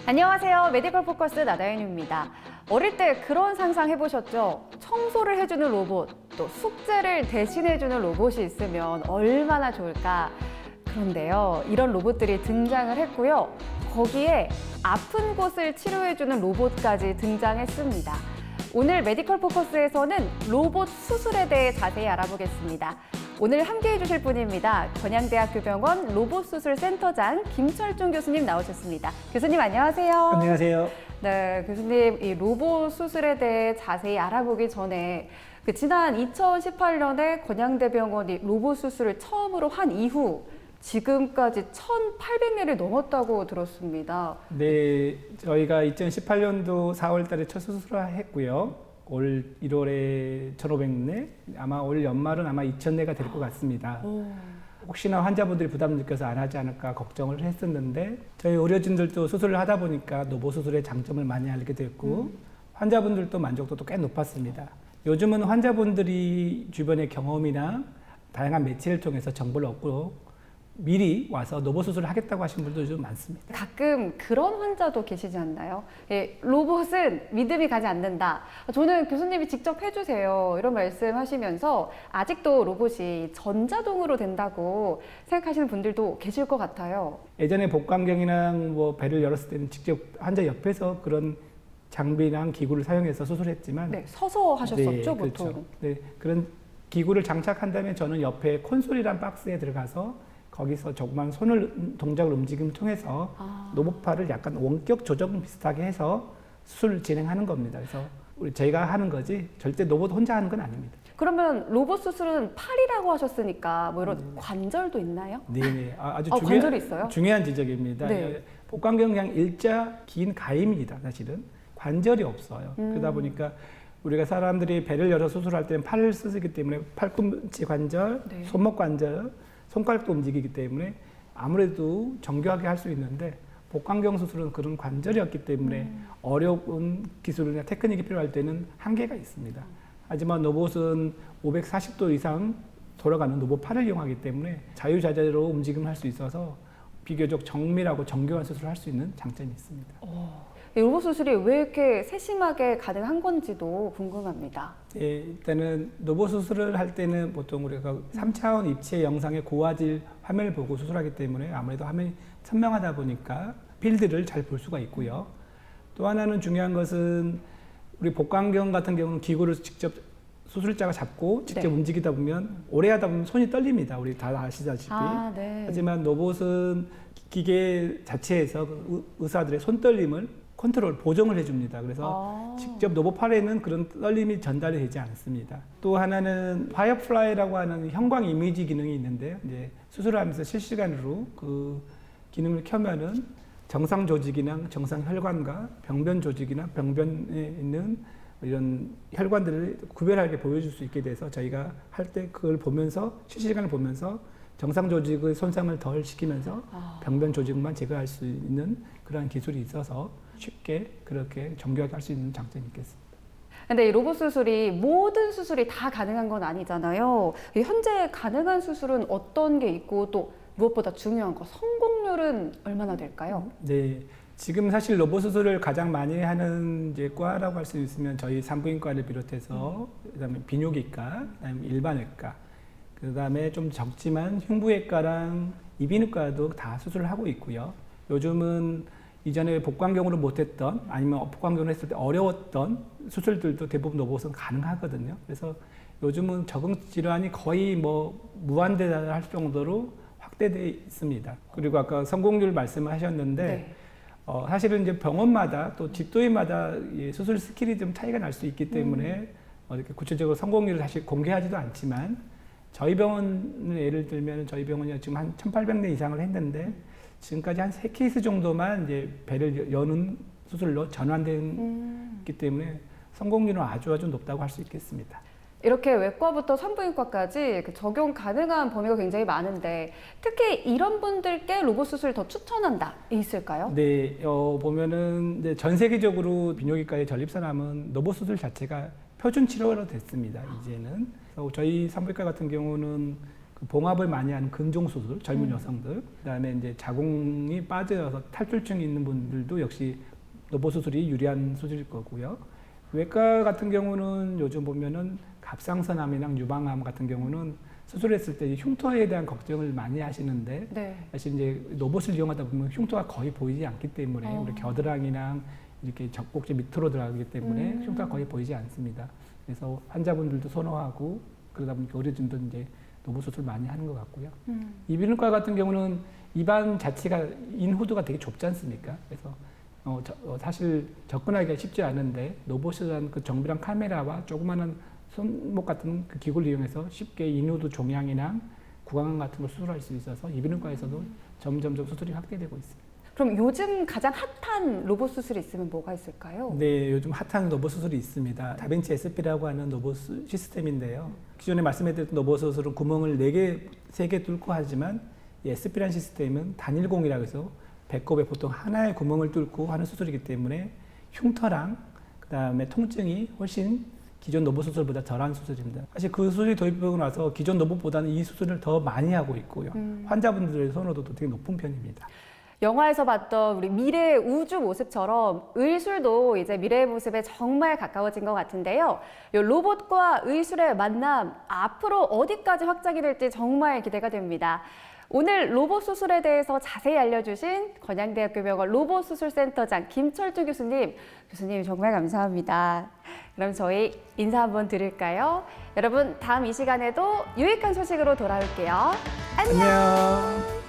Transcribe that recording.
안녕하세요. 메디컬 포커스 나다현입니다. 어릴 때 그런 상상 해보셨죠? 청소를 해주는 로봇, 또 숙제를 대신해주는 로봇이 있으면 얼마나 좋을까? 그런데요, 이런 로봇들이 등장을 했고요. 거기에 아픈 곳을 치료해주는 로봇까지 등장했습니다. 오늘 메디컬 포커스에서는 로봇 수술에 대해 자세히 알아보겠습니다. 오늘 함께해 주실 분입니다. 건양대학교 병원 로봇수술센터장 김철중 교수님 나오셨습니다. 교수님 안녕하세요. 안녕하세요. 네, 교수님 이 로봇 수술에 대해 자세히 알아보기 전에 지난 2018년에 건양대병원이 로봇 수술을 처음으로 한 이후 지금까지 1,800년이 넘었다고 들었습니다. 네, 저희가 2018년도 4월 달에 첫 수술을 했고요. 올 1월에 1,500네, 아마 올 연말은 아마 2,000네가 될 것 같습니다. 혹시나 환자분들이 부담 느껴서 안 하지 않을까 걱정을 했었는데 저희 의료진들도 수술을 하다 보니까 로봇 수술의 장점을 많이 알게 됐고 환자분들도 만족도도 꽤 높았습니다. 요즘은 환자분들이 주변의 경험이나 다양한 매체를 통해서 정보를 얻고 미리 와서 로봇 수술을 하겠다고 하신 분들도 좀 많습니다. 가끔 그런 환자도 계시지 않나요? 예, 로봇은 믿음이 가지 않는다. 저는 교수님이 직접 해주세요. 이런 말씀 하시면서 아직도 로봇이 전자동으로 된다고 생각하시는 분들도 계실 것 같아요. 예전에 복강경이나 뭐 배를 열었을 때는 직접 환자 옆에서 그런 장비랑 기구를 사용해서 수술했지만 네, 서서 하셨었죠, 네, 보통. 그렇죠. 네, 그런 기구를 장착한 다음에 저는 옆에 콘솔이란 박스에 들어가서 거기서 조그만 동작을 움직임을 통해서 로봇팔을 약간 원격 조정 비슷하게 해서 수술을 진행하는 겁니다. 그래서 저희가 하는 거지 절대 로봇 혼자 하는 건 아닙니다. 그러면 로봇 수술은 팔이라고 하셨으니까 뭐 이런 관절도 있나요? 네, 아주 관절이 있어요? 중요한 지적입니다. 네. 복강경 그냥 일자 긴 가임입니다. 사실은 관절이 없어요. 그러다 보니까 우리가 사람들이 배를 열어 수술할 때는 팔을 쓰기 때문에 팔꿈치 관절, 네. 손목 관절, 손가락도 움직이기 때문에 아무래도 정교하게 할 수 있는데 복강경 수술은 그런 관절이 없기 때문에 어려운 기술이나 테크닉이 필요할 때는 한계가 있습니다. 하지만 로봇은 540도 이상 돌아가는 로봇팔을 이용하기 때문에 자유자재로 움직임을 할 수 있어서 비교적 정밀하고 정교한 수술을 할 수 있는 장점이 있습니다. 이 로봇 수술이 왜 이렇게 세심하게 가능한 건지도 궁금합니다. 예, 일단은 로봇 수술을 할 때는 보통 우리가 3차원 입체 영상의 고화질 화면을 보고 수술하기 때문에 아무래도 화면이 선명하다 보니까 필드를 잘 볼 수가 있고요. 또 하나는 중요한 것은 우리 복강경 같은 경우는 기구를 직접 수술자가 잡고 직접 네. 움직이다 보면 오래 하다 보면 손이 떨립니다. 우리 다 아시다시피. 네. 하지만 로봇은 기계 자체에서 의사들의 손 떨림을 컨트롤, 보정을 해줍니다. 그래서 직접 로봇팔에는 그런 떨림이 전달이 되지 않습니다. 또 하나는 파이어플라이라고 하는 형광 이미지 기능이 있는데요. 이제 수술하면서 실시간으로 그 기능을 켜면은 정상 조직이나 정상 혈관과 병변 조직이나 병변에 있는 이런 혈관들을 구별하게 보여줄 수 있게 돼서 저희가 할 때 그걸 보면서 실시간을 보면서 정상 조직의 손상을 덜 시키면서 병변 조직만 제거할 수 있는 그러한 기술이 있어서 쉽게 그렇게 정교하게 할 수 있는 장점이 있겠습니다. 근데 이 로봇 수술이 모든 수술이 다 가능한 건 아니잖아요. 현재 가능한 수술은 어떤 게 있고 또 무엇보다 중요한 거 성공률은 얼마나 될까요? 네, 지금 사실 로봇 수술을 가장 많이 하는 이제 과라고 할 수 있으면 저희 산부인과를 비롯해서 그다음에 비뇨기과, 그다음에 일반외과, 그다음에 좀 적지만 흉부외과랑 이비인후과도 다 수술을 하고 있고요. 요즘은 이전에 복강경으로 못했던 아니면 복강경으로 했을 때 어려웠던 수술들도 대부분 로봇은 가능하거든요. 그래서 요즘은 적응 질환이 거의 뭐 무한대다 할 정도로 확대되어 있습니다. 그리고 아까 성공률 말씀을 하셨는데 네. 사실은 이제 병원마다 또 집도인마다 수술 스킬이 좀 차이가 날 수 있기 때문에 이렇게 구체적으로 성공률을 사실 공개하지도 않지만 저희 병원을 예를 들면 저희 병원이 지금 한 1,800네 이상을 했는데 지금까지 한 3케이스 정도만 이제 배를 여는 수술로 전환됐기 때문에 성공률은 아주 높다고 할 수 있겠습니다. 이렇게 외과부터 산부인과까지 적용 가능한 범위가 굉장히 많은데 특히 이런 분들께 로봇 수술 더 추천한다 있을까요? 네, 보면은 이제 전 세계적으로 비뇨기과의 전립선암은 로봇 수술 자체가 표준 치료로 됐습니다. 이제는 저희 산부인과 같은 경우는 그 봉합을 많이 하는 근종 수술, 젊은 여성들, 그다음에 이제 자궁이 빠져서 탈출증이 있는 분들도 역시 로봇 수술이 유리한 수술일 거고요. 외과 같은 경우는 요즘 보면은 갑상선암이나 유방암 같은 경우는 수술했을 때 흉터에 대한 걱정을 많이 하시는데 네. 사실 이제 로봇을 이용하다 보면 흉터가 거의 보이지 않기 때문에 우리 겨드랑이나 이렇게 젖꼭지 밑으로 들어가기 때문에 흉터가 거의 보이지 않습니다. 그래서 환자분들도 선호하고 그러다 보니까 의료진도 이제 로봇 수술 많이 하는 것 같고요. 이비인후과 같은 경우는 입안 자체가 인후두가 되게 좁지 않습니까? 그래서 사실 접근하기가 쉽지 않은데 로봇이라는 그 정밀한 카메라와 조그마한 손목 같은 그 기구를 이용해서 쉽게 인후두 종양이나 구강암 같은 걸 수술할 수 있어서 이비인후과에서도 점점 수술이 확대되고 있습니다. 그럼 요즘 가장 핫한 로봇 수술이 있으면 뭐가 있을까요? 네, 요즘 핫한 로봇 수술이 있습니다. 다빈치 SP라고 하는 로봇 시스템인데요. 기존에 말씀해드렸던 로봇 수술은 구멍을 4개, 3개 뚫고 하지만 이 SP라는 시스템은 단일공이라고 해서 배꼽에 보통 하나의 구멍을 뚫고 하는 수술이기 때문에 흉터랑 그다음에 통증이 훨씬 기존 로봇 수술보다 덜한 수술입니다. 사실 그 수술이 도입되고 나서 기존 로봇보다는 이 수술을 더 많이 하고 있고요. 환자분들의 선호도도 되게 높은 편입니다. 영화에서 봤던 우리 미래의 우주 모습처럼 의술도 이제 미래의 모습에 정말 가까워진 것 같은데요. 이 로봇과 의술의 만남, 앞으로 어디까지 확장이 될지 정말 기대가 됩니다. 오늘 로봇 수술에 대해서 자세히 알려주신 건양대학교 병원 로봇수술센터장 김철주 교수님, 정말 감사합니다. 그럼 저희 인사 한번 드릴까요? 여러분, 다음 이 시간에도 유익한 소식으로 돌아올게요. 안녕!